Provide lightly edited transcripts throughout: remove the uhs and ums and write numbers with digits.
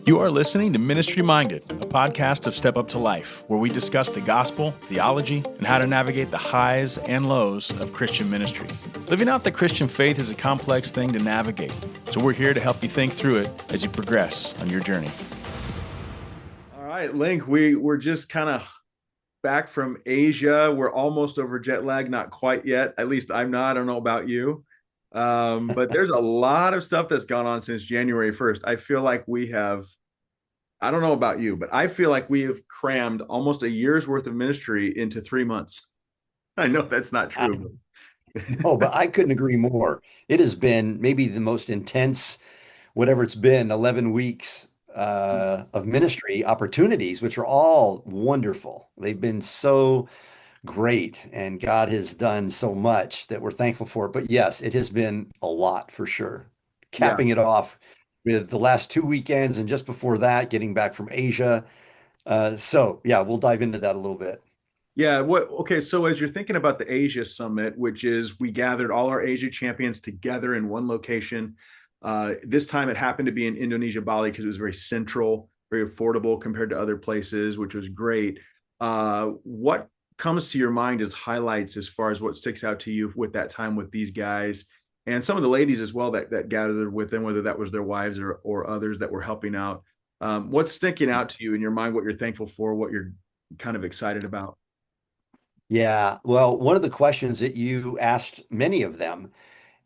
You are listening to Ministry Minded, a podcast of Step Up to Life, where we discuss the gospel, theology, and how to navigate the highs and lows of Christian ministry. Living out the Christian faith is a complex thing to navigate, so we're here to help you think through it as you progress on your journey. All right, Link, we're just kind of back from Asia. We're almost over jet lag, not quite yet. At least I'm not. I don't know about you. But there's a lot of stuff that's gone on since January 1st. I feel like I don't know about you, but I feel like we have crammed almost a year's worth of ministry into 3 months. I know that's not true. No, but I couldn't agree more. It has been maybe the most intense, whatever it's been, 11 weeks of ministry opportunities, which are all wonderful. They've been so great, and God has done so much that we're thankful for it. But yes, it has been a lot for sure. Yeah. Capping it off with the last 2 weekends, and just before that, getting back from Asia. So yeah, we'll dive into that a little bit. Yeah. Okay. So as you're thinking about the Asia Summit, which is we gathered all our Asia champions together in one location. This time it happened to be in Indonesia, Bali, because it was very central, very affordable compared to other places, which was great. What comes to your mind as highlights as far as what sticks out to you with that time with these guys and some of the ladies as well that gathered with them, whether that was their wives or others that were helping out? What's sticking out to you in your mind, what you're thankful for, what you're kind of excited about? Yeah, well, one of the questions that you asked many of them,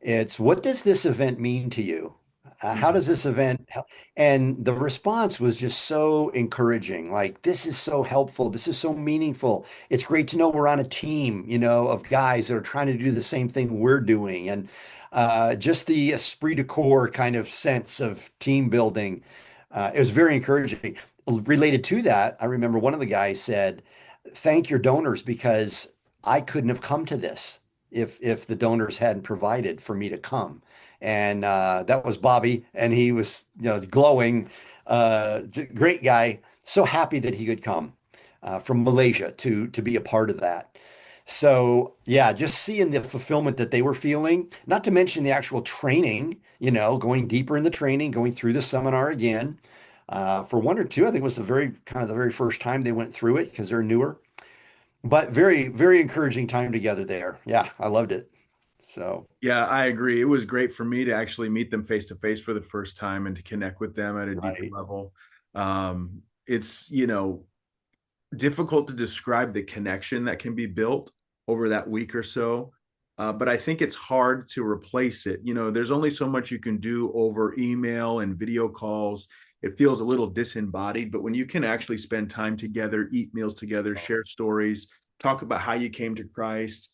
it's what does this event mean to you? How Mhm. does this event help? And the response was just so encouraging. Like, this is so helpful. This is so meaningful. It's great to know we're on a team, of guys that are trying to do the same thing we're doing. And just the esprit de corps kind of sense of team building. It was very encouraging. Related to that, I remember one of the guys said, thank your donors because I couldn't have come to this if the donors hadn't provided for me to come. And that was Bobby, and he was glowing, great guy, so happy that he could come from Malaysia to be a part of that. So yeah, just seeing the fulfillment that they were feeling, not to mention the actual training, going deeper in the training, going through the seminar again. For one or two, I think it was the very first time they went through it because they're newer. But very, very encouraging time together there. Yeah, I loved it. So, Yeah, I agree. It was great for me to actually meet them face to face for the first time and to connect with them at a deeper right. level. It's, difficult to describe the connection that can be built over that week or so. But I think it's hard to replace it. There's only so much you can do over email and video calls. It feels a little disembodied, but when you can actually spend time together, eat meals together, share stories, talk about how you came to Christ.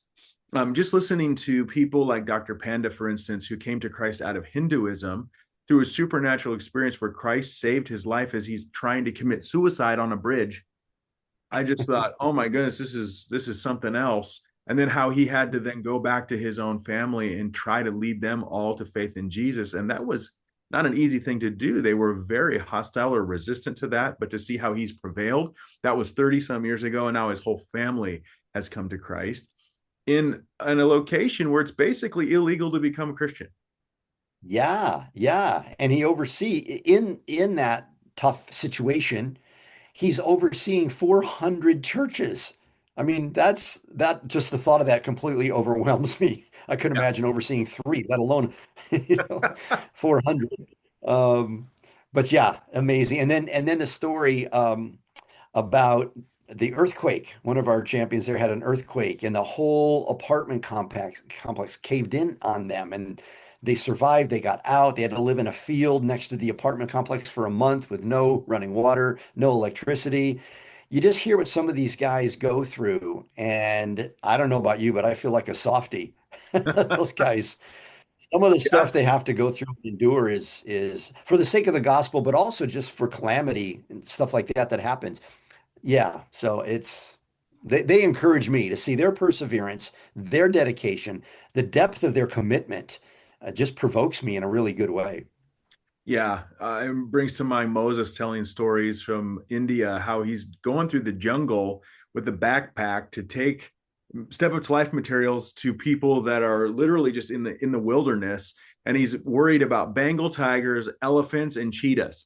Just listening to people like Dr. Panda, for instance, who came to Christ out of Hinduism through a supernatural experience where Christ saved his life as he's trying to commit suicide on a bridge. I just thought, oh my goodness, this is something else. And then how he had to then go back to his own family and try to lead them all to faith in Jesus. And that was not an easy thing to do. They were very hostile or resistant to that. But to see how he's prevailed, that was 30 some years ago. And now his whole family has come to Christ in a location where it's basically illegal to become a Christian. Yeah, yeah. And he in that tough situation, he's overseeing 400 churches. I mean, that just the thought of that completely overwhelms me. I couldn't Yeah. imagine overseeing three, let alone, you know, 400. Um, but yeah, amazing. And then the story about the earthquake. One of our champions there had an earthquake, and the whole apartment complex caved in on them, and they survived. They got out. They had to live in a field next to the apartment complex for a month with no running water, no electricity. You just hear what some of these guys go through, and I don't know about you, but I feel like a softie. Those guys, some of the Yeah. stuff they have to go through and endure is for the sake of the gospel, but also just for calamity and stuff like that that happens. Yeah, so they encourage me to see their perseverance, their dedication, the depth of their commitment, just provokes me in a really good way. Yeah, it brings to mind Moses telling stories from India, how he's going through the jungle with a backpack to take step up to life materials to people that are literally just in the wilderness, and he's worried about Bengal tigers, elephants, and cheetahs.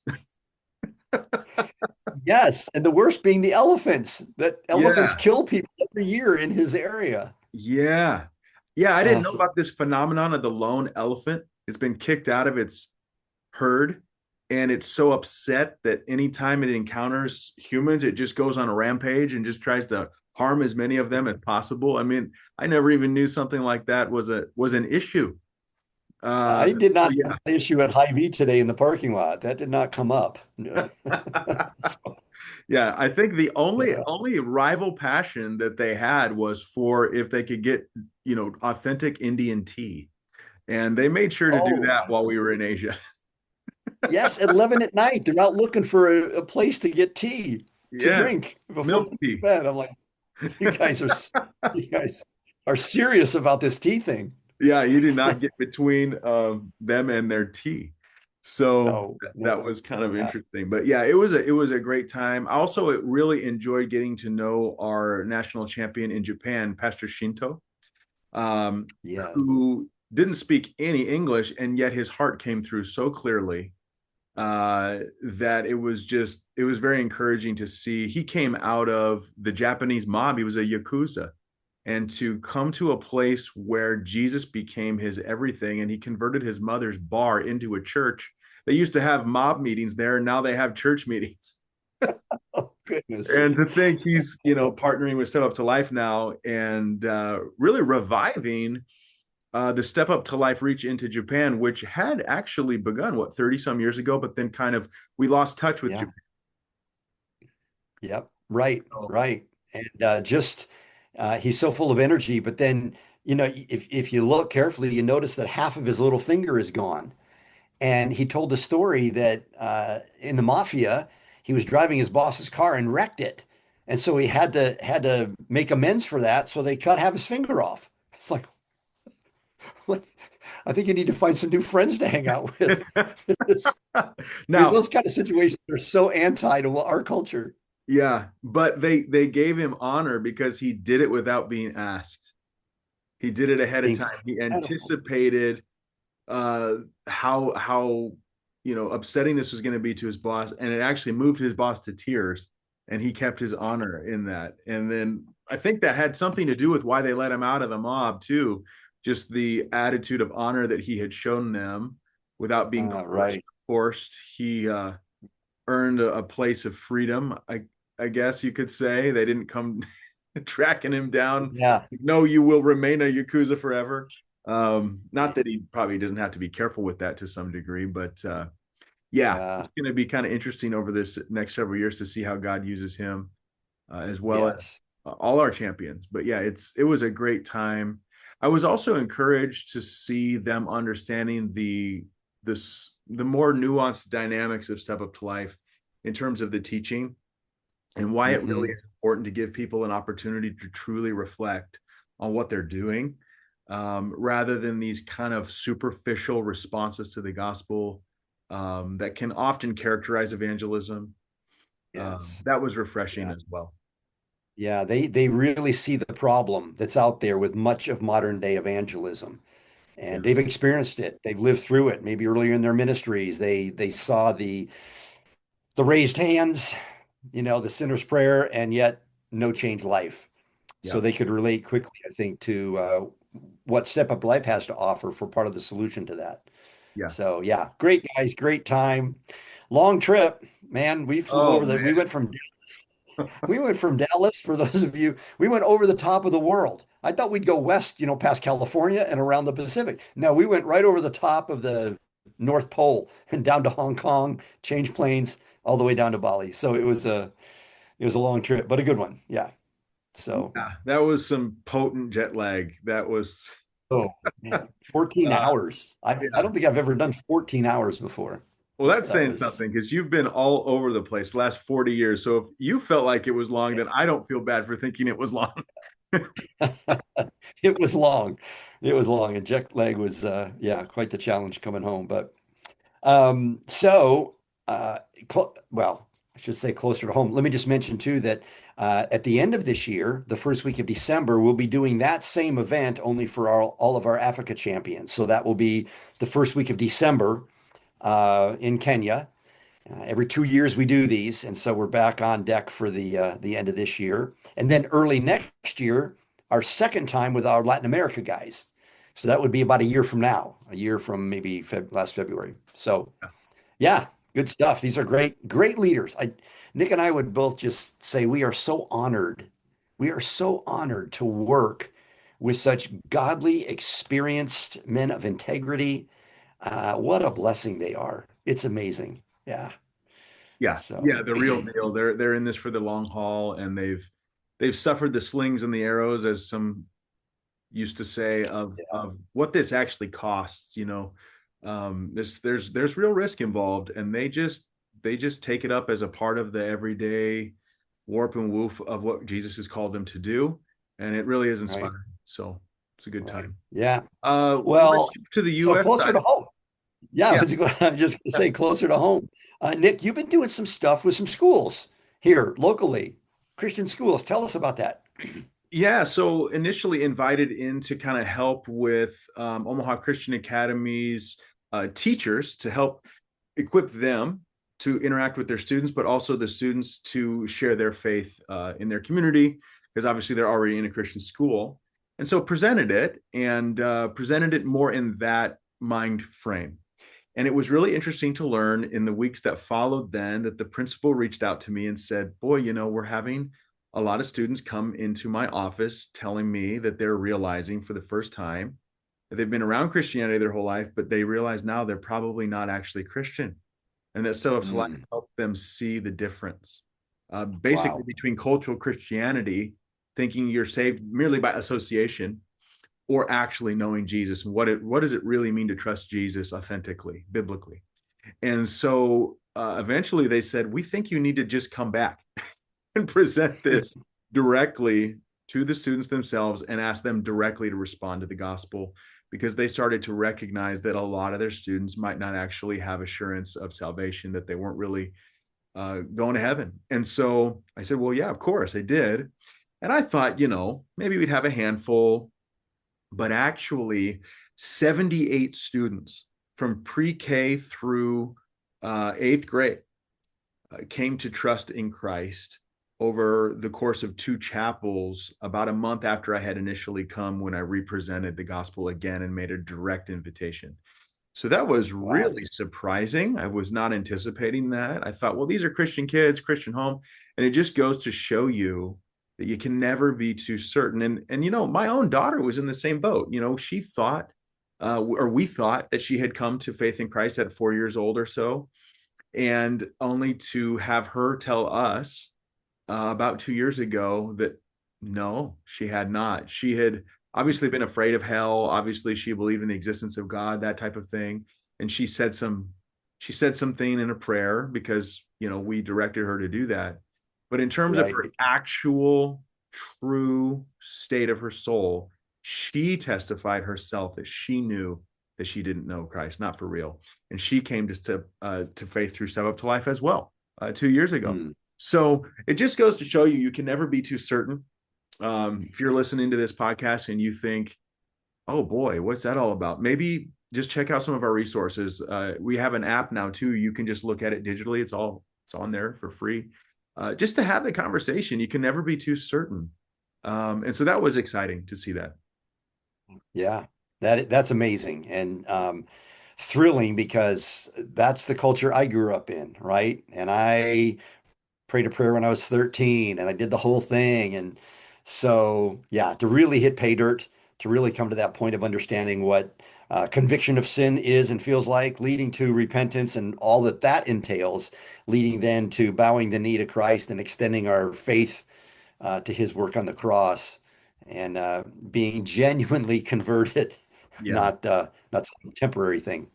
Yes, and the worst being the elephants. That elephants Yeah. kill people every year in his area. Yeah. Yeah, I didn't Uh, know about this phenomenon of the lone elephant. It's been kicked out of its herd, and it's so upset that anytime it encounters humans, it just goes on a rampage and just tries to harm as many of them as possible. I mean, I never even knew something like that was an issue. I did So not have yeah. that issue at Hy-Vee today in the parking lot. That did not come up. No. So, Yeah, I think the only yeah. only rival passion that they had was for if they could get, authentic Indian tea. And they made sure to do Oh, that while we were in Asia. yes, at 11 at night, they're out looking for a place to get tea to Yeah, drink before milk they go to tea. bed. I'm like, you guys are you guys are serious about this tea thing. Yeah, you do not get between them and their tea. So No, no. that was kind of Yeah. interesting. But yeah, it was a great time. Also, it really enjoyed getting to know our national champion in Japan, Pastor Shinto, um, Yes. who didn't speak any English, and yet his heart came through so clearly that it was very encouraging to see. He came out of the Japanese mob. He was a yakuza, and to come to a place where Jesus became his everything, and he converted his mother's bar into a church. They used to have mob meetings there, and now they have church meetings. Oh, goodness. And to think he's partnering with Step Up to Life now and really reviving the Step Up to Life reach into Japan, which had actually begun, what, 30 some years ago, but then kind of we lost touch with Yeah. Japan. Yep. Right. So, Right. And just he's so full of energy. But then, if you look carefully, you notice that half of his little finger is gone. And he told the story that in the mafia, he was driving his boss's car and wrecked it. And so he had to make amends for that. So they cut half his finger off. It's like, like, I think you need to find some new friends to hang out with. I mean, now, those kind of situations are so anti to our culture. yeah, but they gave him honor because he did it without being asked. He did it ahead of time. He Incredible. anticipated uh how upsetting this was going to be to his boss, and it actually moved his boss to tears, and he kept his honor in that. And then I think that had something to do with why they let him out of the mob too, just the attitude of honor that he had shown them without being coerced, Right. forced. He earned a place of freedom. I guess you could say they didn't come tracking him down. Yeah. No, you will remain a yakuza forever. Not that he probably doesn't have to be careful with that to some degree, but yeah, Yeah. it's going to be kind of interesting over this next several years to see how God uses him, as well as Yes. all our champions. But yeah, it was a great time. I was also encouraged to see them understanding the more nuanced dynamics of Step Up to Life in terms of the teaching, and why it really Hmm. is important to give people an opportunity to truly reflect on what they're doing, rather than these kind of superficial responses to the gospel that can often characterize evangelism. Yes. That was refreshing Yeah. as well. Yeah. They really see the problem that's out there with much of modern day evangelism. Yeah, And they've experienced it. They've lived through it. Maybe earlier in their ministries, they saw the raised hands, the sinner's prayer, and yet no changed life. So yeah, they could relate quickly, I think, to what Step Up Life has to offer for part of the solution to that. yeah. So yeah, great guys, great time. Long trip, man. Oh We man. went from Dallas, for those of you, we went over the top of the world. I thought we'd go west, past California and around the Pacific. No, we went right over the top of the North Pole and down to Hong Kong, changed planes all the way down to Bali. So it was a long trip, but a good one. Yeah. So, Yeah, that was some potent jet lag. That was oh man, 14 uh, hours. I yeah. don't think I've ever done 14 hours before. Well, that's That saying was something because you've been all over the place the last 40 years. So if you felt like it was long, then I don't feel bad for thinking it was long. it was long. It was long. And jet lag was yeah, quite the challenge coming home. But so well, I should say closer to home. Let me just mention too that at the end of this year, the first week of December, we'll be doing that same event only for all of our Africa champions. So that will be the first week of December in Kenya. Every 2 years we do these, and so we're back on deck for the end of this year, and then early next year, our second time with our Latin America guys. So that would be about a year from now, a year from maybe last February. So yeah, good stuff. These are great, great leaders. Nick and I would both just say we are so honored. We are so honored to work with such godly, experienced men of integrity. What a blessing they are. It's amazing. Yeah. Yeah, So, yeah, the real deal. They're in this for the long haul, and they've suffered the slings and the arrows, as some used to say, of what this actually costs. There's real risk involved, and they just take it up as a part of the everyday warp and woof of what Jesus has called them to do, and it really is right, inspiring. So it's a good right. time. Yeah. Want to Well, shift to the so U.S. closer side? to home. Yeah, Yeah, I was just going to say closer to home. Nick, you've been doing some stuff with some schools here locally, Christian schools. Tell us about that. yeah. So initially invited in to kind of help with Omaha Christian Academy's teachers to help equip them to interact with their students, but also the students to share their faith in their community, because obviously they're already in a Christian school. And so presented it more in that mind frame. And it was really interesting to learn in the weeks that followed then that the principal reached out to me and said, "Boy, we're having a lot of students come into my office telling me that they're realizing for the first time that they've been around Christianity their whole life, but they realize now they're probably not actually Christian." And that Step Up to Life Mm, helped them see the difference, basically wow. between cultural Christianity, thinking you're saved merely by association, or actually knowing Jesus and what does it really mean to trust Jesus authentically, biblically. And so eventually they said, "We think you need to just come back and present this directly to the students themselves and ask them directly to respond to the gospel," because they started to recognize that a lot of their students might not actually have assurance of salvation, that they weren't really going to heaven. And so I said, "Well, yeah, of course I did." And I thought, maybe we'd have a handful, but actually 78 students from pre-K through eighth grade came to trust in Christ over the course of two chapels about a month after I had initially come, when I represented the gospel again and made a direct invitation. So that was Wow. really surprising. I was not anticipating that. I thought, well, these are Christian kids, Christian home. And it just goes to show you that you can never be too certain. And my own daughter was in the same boat. She thought, or we thought, that she had come to faith in Christ at 4 years old or so, and only to have her tell us about 2 years ago that no, she had not. She had obviously been afraid of hell. Obviously, she believed in the existence of God, that type of thing. And she said something in a prayer, because we directed her to do that. But in terms of her Right. actual true state of her soul, she testified herself that she knew that she didn't know Christ, not for real. And she came to faith through Step Up to Life as well, 2 years ago. Mm. So it just goes to show you can never be too certain. If you're listening to this podcast and you think, "Oh boy, what's that all about?" Maybe just check out some of our resources. We have an app now too. You can just look at it digitally. It's on there for free. Just to have the conversation. You can never be too certain. And so that was exciting to see that. Yeah. That's amazing and thrilling because that's the culture I grew up in, right? And I prayed a prayer when I was 13 and I did the whole thing. And so, yeah, to really hit pay dirt, to really come to that point of understanding what conviction of sin is and feels like, leading to repentance and all that that entails, leading then to bowing the knee to Christ and extending our faith to his work on the cross and being genuinely converted, Yeah. not some temporary thing.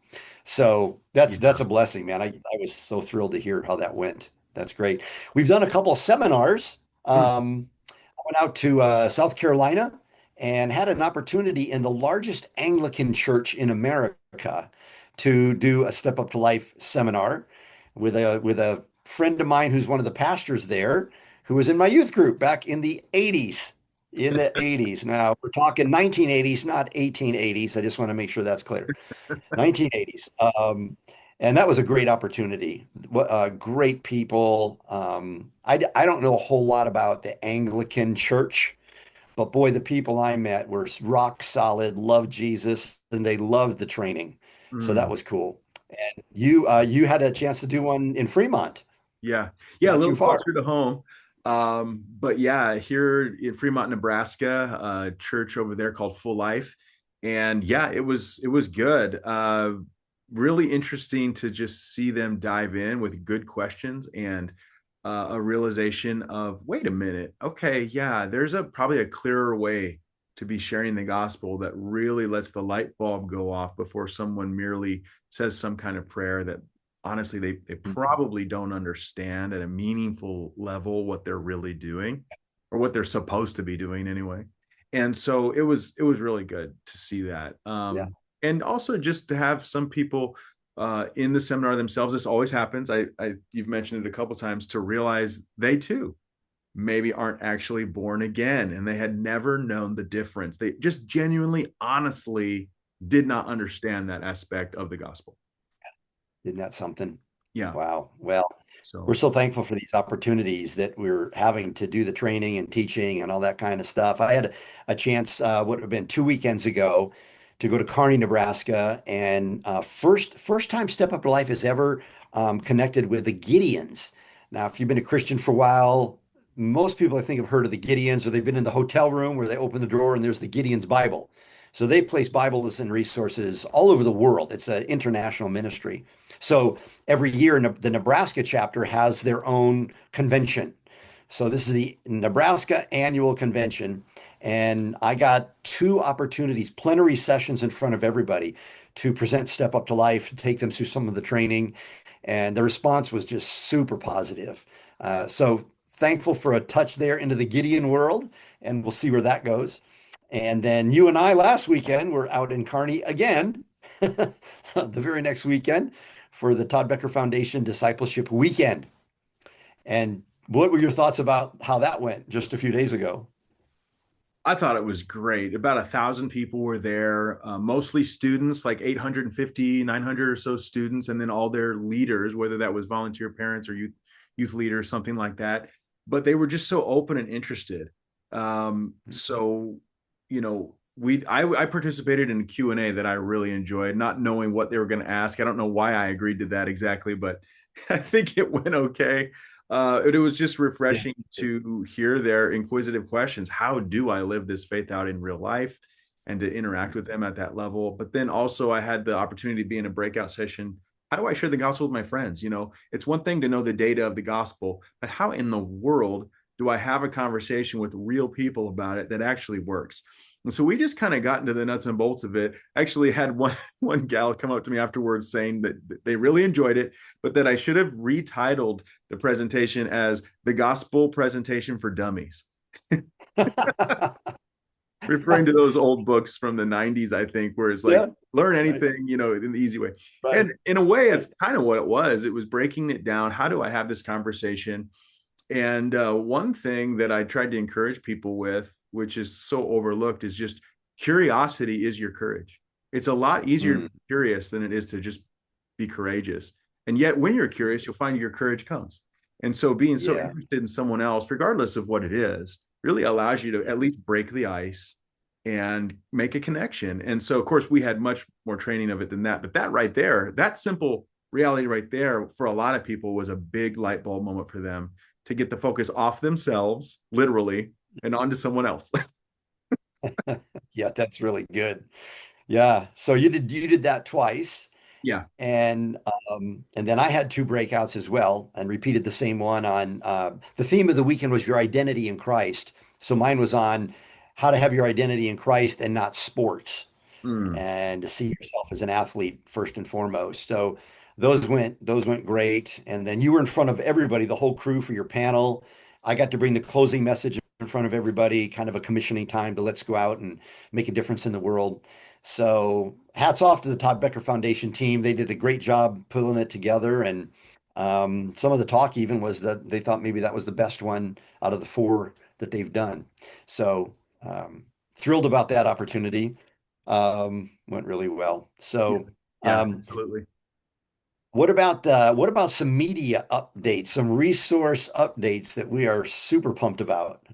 So that's Yeah. a blessing, man. I was so thrilled to hear how that went. That's great. We've done a couple of seminars. Hmm. I went out to South Carolina and had an opportunity in the largest Anglican church in America to do a Step Up to Life seminar with a friend of mine who's one of the pastors there, who was in my youth group back in the 80s. In the 80s. Now we're talking 1980s, not 1880s. I just want to make sure that's clear. 1980s. And that was a great opportunity. Great people. I don't know a whole lot about the Anglican Church, but boy, the people I met were rock solid, loved Jesus, and they loved the training. So that Mm. was cool. You had a chance to do one in Fremont, Yeah. Yeah, a not too little far. closer to home. But yeah, here in Fremont, Nebraska, a church over there called Full Life. And yeah, it was good. Really interesting to just see them dive in with good questions and a realization of, wait a minute, okay, yeah, there's a probably a clearer way to be sharing the gospel that really lets the light bulb go off before someone merely says some kind of prayer that honestly they probably don't understand at a meaningful level what they're really doing or what they're supposed to be doing anyway. And so it was really good to see that. Yeah. And also just to have some people in the seminar themselves, this always happens. You've mentioned it a couple times, to realize they too maybe aren't actually born again and they had never known the difference. They just genuinely, honestly did not understand that aspect of the gospel. Isn't that something? Yeah. Wow. Well, we're So so thankful for these opportunities that we're having to do the training and teaching and all that kind of stuff. I had a chance, what would have been 2 weekends ago, to go to Kearney, Nebraska, and first time Step Up to Life is ever connected with the Gideons. Now, if you've been a Christian for a while, most people I think have heard of the Gideons, or they've been in the hotel room where they open the drawer and there's the Gideons Bible. So they place Bibles and resources all over the world. It's an international ministry. So every year, the Nebraska chapter has their own convention. So this is the Nebraska annual convention. And I got two opportunities, plenary sessions in front of everybody to present Step Up to Life, to take them through some of the training. And the response was just super positive. So thankful for a touch there into the Gideon world, and we'll see where that goes. And then you and I last weekend were out in Kearney again, the very next weekend for the Todd Becker Foundation Discipleship Weekend. And what were your thoughts about how that went just a few days ago? I thought it was great. About 1,000 people were there, mostly students, like 850, 900 or so students, and then all their leaders, whether that was volunteer parents or youth leaders, something like that. But they were just so open and interested. So, I participated in a Q&A that I really enjoyed, not knowing what they were going to ask. I don't know why I agreed to that exactly, but I think it went okay. It was just Yeah. refreshing to hear their inquisitive questions. How do I live this faith out in real life, and to interact with them at that level? But then also, I had the opportunity to be in a breakout session. How do I share the gospel with my friends? It's one thing to know the data of the gospel, but how in the world do I have a conversation with real people about it that actually works? And so we just kind of got into the nuts and bolts of it. I actually had one gal come up to me afterwards saying that they really enjoyed it, but that I should have retitled the presentation as the gospel presentation for dummies, referring to those old books from the 90s, I think, where it's like, Yeah, learn right, anything, in the easy way. right, And in a way, right. it's kind of what it was. It was breaking it down. How do I have this conversation? And one thing that I tried to encourage people with, which is so overlooked, is just curiosity is your courage. It's a lot easier to Mm, be curious than it is to just be courageous. And yet, when you're curious, you'll find your courage comes. And so, being so yeah, interested in someone else, regardless of what it is, really allows you to at least break the ice and make a connection. And so, of course, we had much more training of it than that. But that right there, that simple reality right there, for a lot of people, was a big light bulb moment for them to get the focus off themselves, literally, and onto someone else. yeah, that's really good. Yeah. So you did that twice. Yeah. And then I had two breakouts as well and repeated the same one on the theme of the weekend was your identity in Christ. So mine was on how to have your identity in Christ and not sports, Mm. and to see yourself as an athlete first and foremost. So those went great. And then you were in front of everybody, the whole crew for your panel. I got to bring the closing message in front of everybody, kind of a commissioning time to let's go out and make a difference in the world. So hats off to the Todd Becker Foundation team. They did a great job pulling it together. And some of the talk even was that they thought maybe that was the best one out of the four that they've done. So thrilled about that opportunity. Went really well. Yeah. So, Yeah, um, absolutely. what about some media updates, some resource updates that we are super pumped about?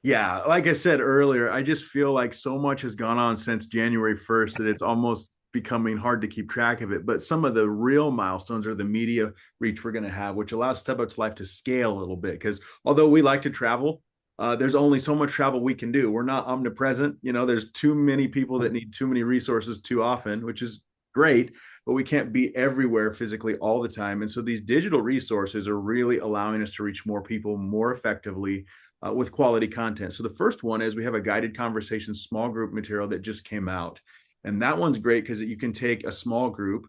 Yeah, like I said earlier, I just feel like so much has gone on since January 1st that it's almost becoming hard to keep track of it. But some of the real milestones are the media reach we're going to have, which allows Step Up to Life to scale a little bit. Because although we like to travel, there's only so much travel we can do. We're not omnipresent. You know, there's too many people that need too many resources too often, which is great, but we can't be everywhere physically all the time. And so these digital resources are really allowing us to reach more people more effectively with quality content. So the first one is we have a guided conversation small group material that just came out. And that one's great because you can take a small group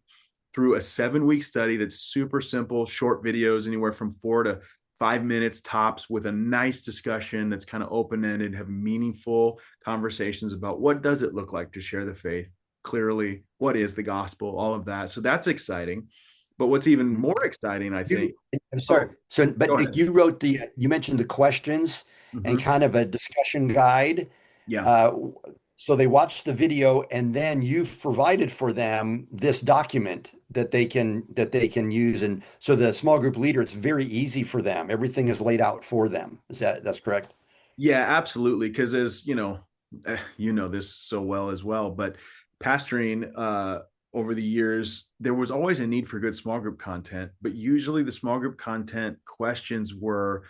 through a 7 week study that's super simple, short videos, anywhere from 4 to 5 minutes tops, with a nice discussion that's kind of open ended, have meaningful conversations about what does it look like to share the faith clearly, what is the gospel, all of that. So that's exciting. But what's even more exciting, I think, You, I'm oh, sorry. So, go but ahead. you wrote you mentioned the questions and Mm-hmm. kind of a discussion guide. Yeah. Uh, so they watch the video, and then you've provided for them this document that they can use. And so the small group leader, it's very easy for them. Everything is laid out for them. That's correct? Yeah, absolutely. Because as you know this so well as well, but pastoring over the years, there was always a need for good small group content, but usually the small group content questions were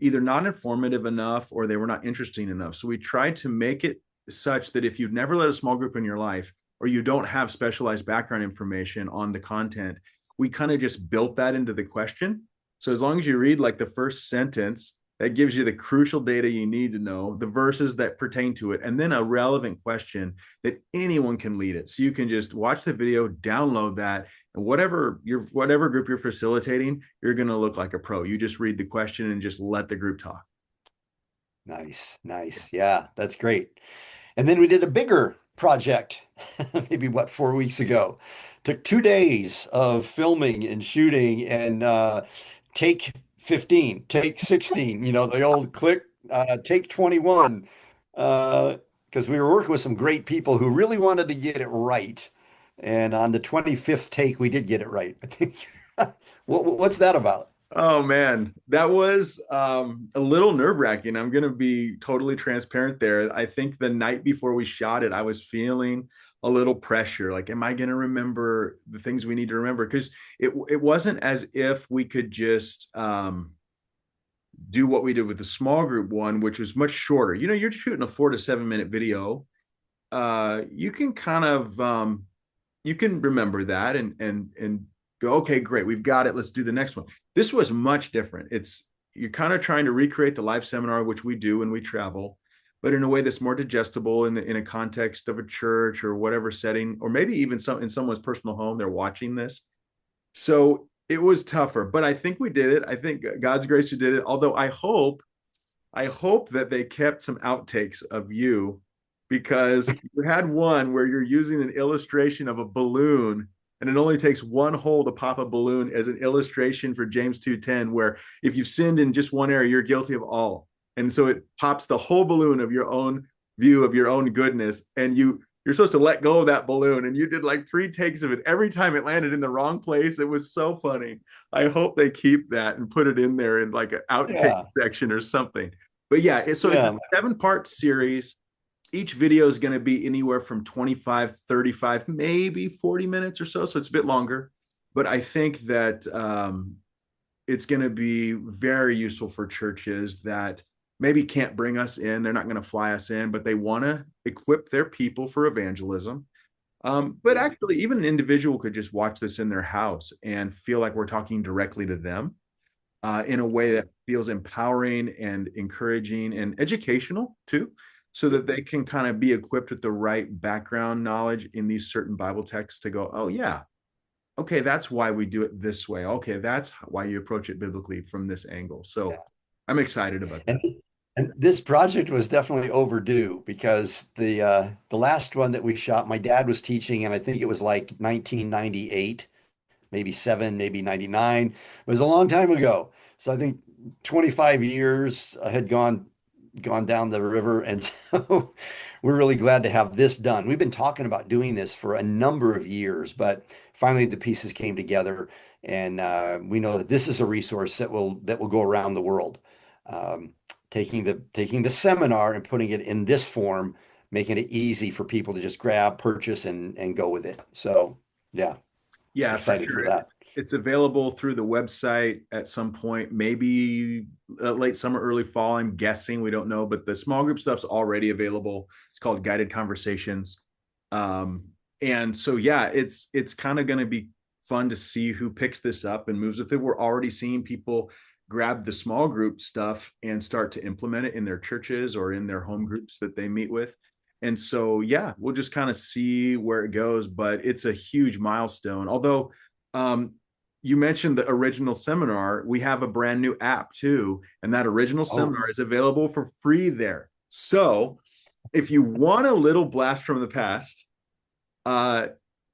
either not informative enough or they were not interesting enough. So we tried to make it such that if you've never led a small group in your life or you don't have specialized background information on the content, we kind of just built that into the question. So as long as you read like the first sentence, that gives you the crucial data you need to know, the verses that pertain to it, and then a relevant question that anyone can lead it. So you can just watch the video, download that, and whatever group you're facilitating, you're going to look like a pro. You just read the question and just let the group talk. Nice, nice. Yeah, that's great. And then we did a bigger project, maybe what, 4 weeks ago. Took 2 days of filming and shooting and take 15, take 16, the old click, take 21. Because we were working with some great people who really wanted to get it right. And on the 25th take, we did get it right, I think. What's that about? Oh man, that was a little nerve-wracking. I'm going to be totally transparent there. I think the night before we shot it, I was feeling a little pressure. Like, am I going to remember the things we need to remember? Because it wasn't as if we could just do what we did with the small group one, which was much shorter. You know, you're shooting a 4 to 7 minute video. You can kind of you can remember that and go, okay, great, we've got it. Let's do the next one. This was much different. It's You're kind of trying to recreate the live seminar, which we do when we travel, but in a way that's more digestible in a context of a church or whatever setting, or maybe even in someone's personal home. They're watching this, so it was tougher, but I think we did it. I think God's grace we did it. Although I hope that they kept some outtakes of you, because you had one where you're using an illustration of a balloon and it only takes one hole to pop a balloon as an illustration for James 2:10, where if you've sinned in just one area, you're guilty of all. And so it pops the whole balloon of your own view of your own goodness, and you're supposed to let go of that balloon, and you did like 3 takes of it. Every time it landed in the wrong place. It was so funny. I hope they keep that and put it in there in like an outtake Yeah, section or something. But yeah, so it's a yeah. 7 part series. Each video is going to be anywhere from 25, 35, maybe 40 minutes or so. So it's a bit longer. But I think that it's going to be very useful for churches that maybe can't bring us in. They're not going to fly us in, but they want to equip their people for evangelism. But Yeah. actually, even an individual could just watch this in their house and feel like we're talking directly to them in a way that feels empowering and encouraging and educational too, so that they can kind of be equipped with the right background knowledge in these certain Bible texts to go, oh, yeah, okay, that's why we do it this way. Okay, that's why you approach it biblically from this angle. Yeah. So I'm excited about And that. and this project was definitely overdue because the last one that we shot, my dad was teaching, and I think it was like 1998, maybe seven, maybe 99. It was a long time ago. So I think 25 years had gone gone down the river. And so we're really glad to have this done. We've been talking about doing this for a number of years, but finally the pieces came together, and we know that this is a resource that will go around the world. Um, taking the seminar and putting it in this form, making it easy for people to just grab, purchase, and go with it. So yeah, Yeah, for excited for sure. that. It's available through the website at some point, maybe late summer, early fall. I'm guessing. We don't know, but the small group stuff's already available. It's called Guided Conversations. Um, and so, yeah, it's kind of going to be fun to see who picks this up and moves with it. We're already seeing people grab the small group stuff and start to implement it in their churches or in their home groups that they meet with. And so, yeah, we'll just kind of see where it goes, but it's a huge milestone. Although, um, you mentioned the original seminar, we have a brand new app too, and that original Oh, seminar is available for free there. So, if you want a little blast from the past, uh,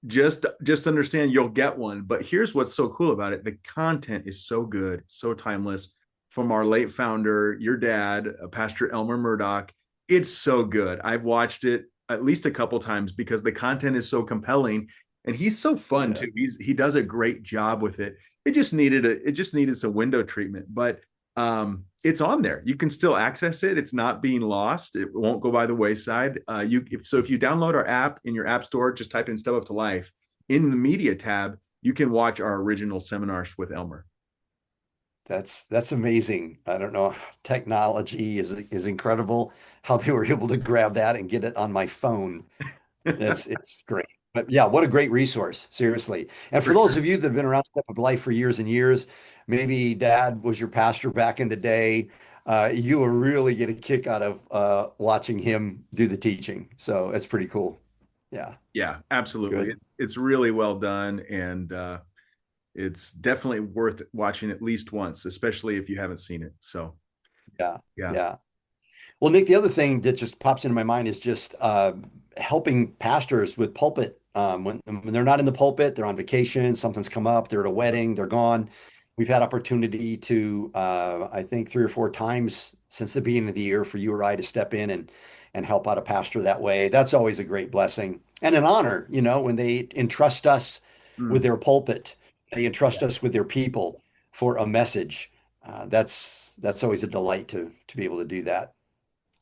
just understand you'll get one. But here's what's so cool about it: the content is so good, so timeless. From our late founder, your dad, Pastor Elmer Murdoch, it's so good. I've watched it at least a couple times because the content is so compelling, and he's so fun yeah. too. He does a great job with it. It just needed some window treatment, but it's on there. You can still access it. It's not being lost. It won't go by the wayside. If you download our app in your app store, just type in Step Up to Life. In the media tab, you can watch our original seminars with Elmer. That's amazing. I don't know. Technology is incredible. How they were able to grab that and get it on my phone. It's great. But yeah, what a great resource, seriously. And For for those sure. of you that have been around Step Up Life for years and years, maybe dad was your pastor back in the day, you will really get a kick out of watching him do the teaching. So it's pretty cool. Yeah, Yeah, absolutely. good. It's really well done, and it's definitely worth watching at least once, especially if you haven't seen it. So, Yeah, yeah, yeah. Well, Nick, the other thing that just pops into my mind is just helping pastors with pulpit. When they're not in the pulpit, they're on vacation, something's come up, they're at a wedding, they're gone. We've had opportunity to, I think, 3 or 4 times since the beginning of the year for you or I to step in and help out a pastor that way. That's always a great blessing and an honor, when they entrust us with mm, their pulpit, they entrust yeah, us with their people for a message. That's always a delight to be able to do that.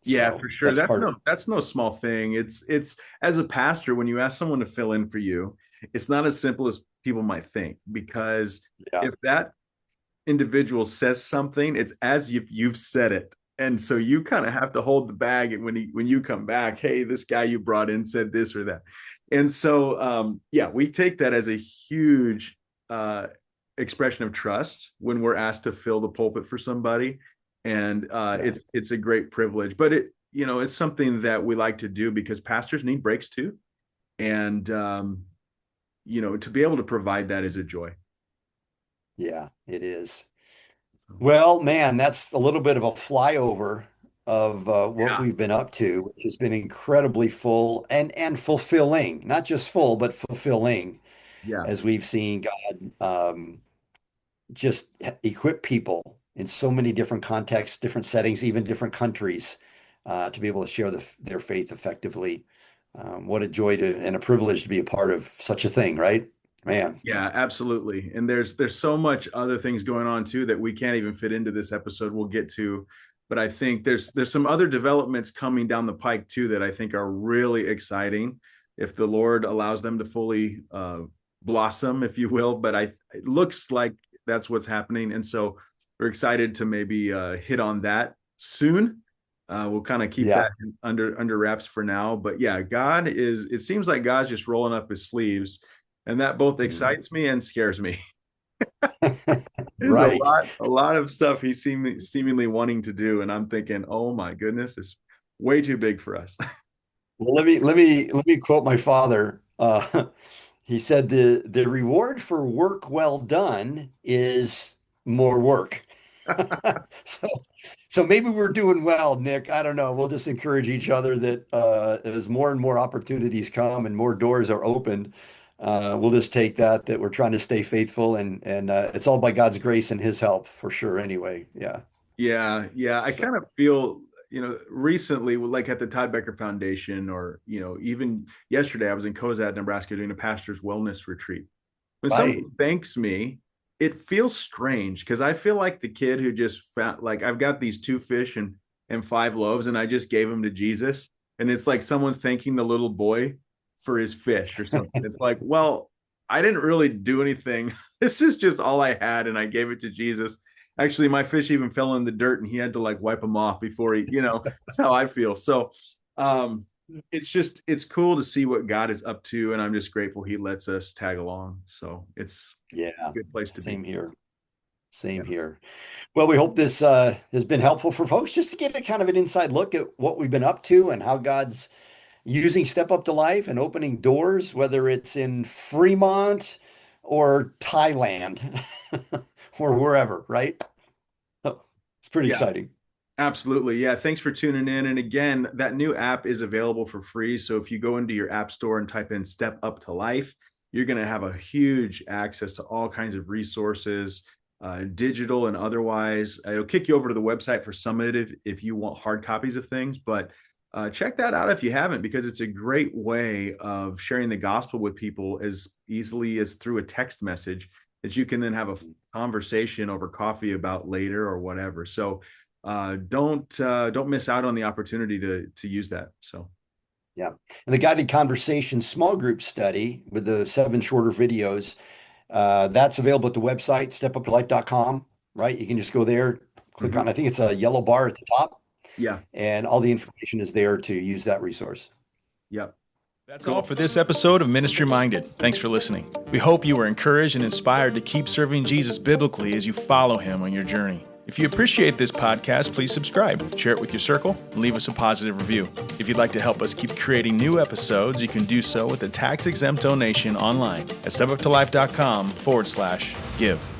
yeah, So for sure. that's part of That's no small thing. It's as a pastor, when you ask someone to fill in for you, it's not as simple as people might think because yeah, if that individual says something, it's as if you've said it. And so you kind of have to hold the bag when you come back, hey, this guy you brought in said this or that. And so yeah, we take that as a huge uh expression of trust when we're asked to fill the pulpit for somebody. And yeah, it's a great privilege. But it's something that we like to do because pastors need breaks too. And to be able to provide that is a joy. yeah, it is. Well, man, that's a little bit of a flyover of what Yeah. we've been up to, which has been incredibly full and fulfilling. Not just full, but fulfilling, Yeah. as we've seen God just equip people in so many different contexts, different settings, even different countries, to be able to share their faith effectively. What a joy and a privilege to be a part of such a thing, right? Man, Yeah, absolutely. And there's so much other things going on too that we can't even fit into this episode. We'll get to, but I think there's some other developments coming down the pike too that I think are really exciting if the Lord allows them to fully blossom, if you will. But it looks like that's what's happening, and so we're excited to maybe hit on that soon. We'll kind of keep yeah. that under wraps for now. But yeah, it seems like God's just rolling up his sleeves, and that both Mm. excites me and scares me. There's Right. a lot of stuff he's seemingly wanting to do, and I'm thinking, oh my goodness, it's way too big for us. Well, let me quote my father. He said the reward for work well done is more work. So so maybe we're doing well, Nick. I don't know. We'll just encourage each other that as more and more opportunities come and more doors are opened, we'll just take that we're trying to stay faithful and it's all by God's grace and His help for sure. Anyway, yeah. Yeah, yeah. I So kind of feel. recently, like at the Todd Becker Foundation, or, even yesterday, I was in Cozad, Nebraska, doing a pastor's wellness retreat. When someone Right. thanks me, it feels strange because I feel like the kid who just found, like, I've got these 2 fish and 5 loaves, and I just gave them to Jesus. And it's like someone's thanking the little boy for his fish or something. It's like, well, I didn't really do anything. This is just all I had, and I gave it to Jesus. Actually, my fish even fell in the dirt, and he had to like wipe them off before that's how I feel. So, um, it's cool to see what God is up to, and I'm just grateful He lets us tag along. So it's Yeah. a good place to be. Same here. Yeah, Same here. Well, we hope this has been helpful for folks just to get a kind of an inside look at what we've been up to and how God's using Step Up to Life and opening doors, whether it's in Fremont or Thailand or wherever, right? So, it's pretty yeah, exciting. absolutely. Yeah, thanks for tuning in. And again, that new app is available for free. So if you go into your app store and type in Step Up to Life, you're going to have a huge access to all kinds of resources, digital and otherwise. It'll kick you over to the website for some of it if you want hard copies of things. But check that out if you haven't, because it's a great way of sharing the gospel with people as easily as through a text message that you can then have a conversation over coffee about later or whatever. So don't miss out on the opportunity to use that. So Yeah. And the guided conversation small group study with the 7 shorter videos, that's available at the website, stepuptolife.com, right? You can just go there, click mhm. on, I think it's a yellow bar at the top, Yeah, and all the information is there to use that resource. yep, That's all cool. for this episode of Ministry Minded. Thanks for listening. We hope you were encouraged and inspired to keep serving Jesus biblically as you follow him on your journey. If you appreciate this podcast, please subscribe, share it with your circle, and leave us a positive review. If you'd like to help us keep creating new episodes, you can do so with a tax-exempt donation online at stepuptolife.com/give.